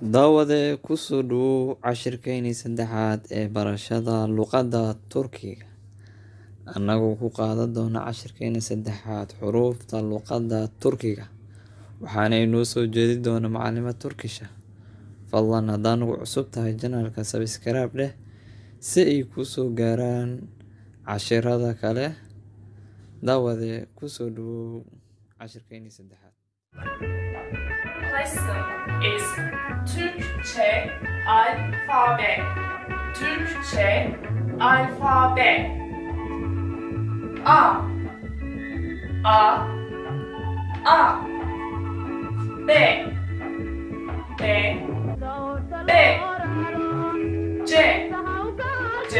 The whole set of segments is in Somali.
daawade ku soo dhowow cashirkeenii saddexaad ee barashada luuqada turkiga. Annagoo ku qaadan doona cashirkeenii saddexaad xuruufta luuqada turkiga, waxaana inoo soo jeedi doona macallimad turkisha. Fadlan haddaan ugu cusub tahay janaalka subscribe dheh si ay ku soo gaaraan cashirada kale. Daawade ku soo dhowow cashirkeenii saddexaad. Lesson is Türkçe alfabe. Türkçe alfabe. A A A B B B C C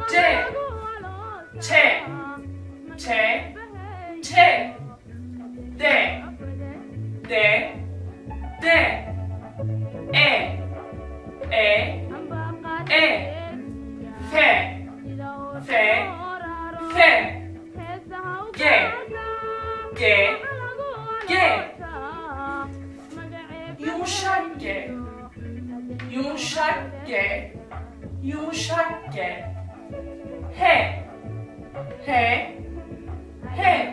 C Ç Ç Ç D D D E E E F F F G G G Yumuşak G Yumuşak G Yumuşak G H H H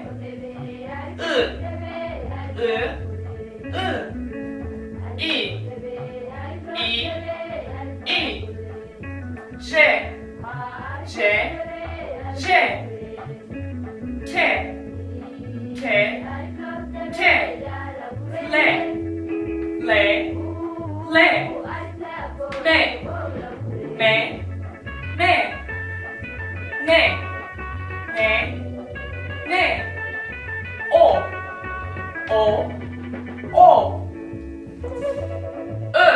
I I I I J J J K K K L L L M M M N N N O O O Ö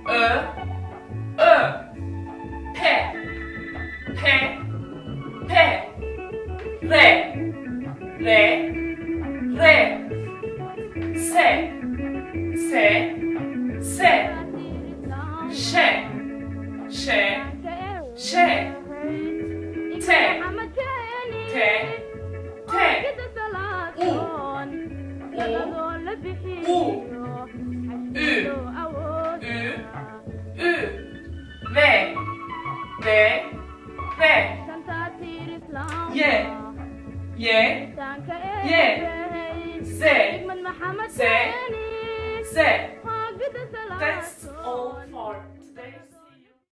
Ö Ö P P P R R R S S S Ş Ş Ş T T T U U Ü Ü Ü V V V Y Y Y Z Z Z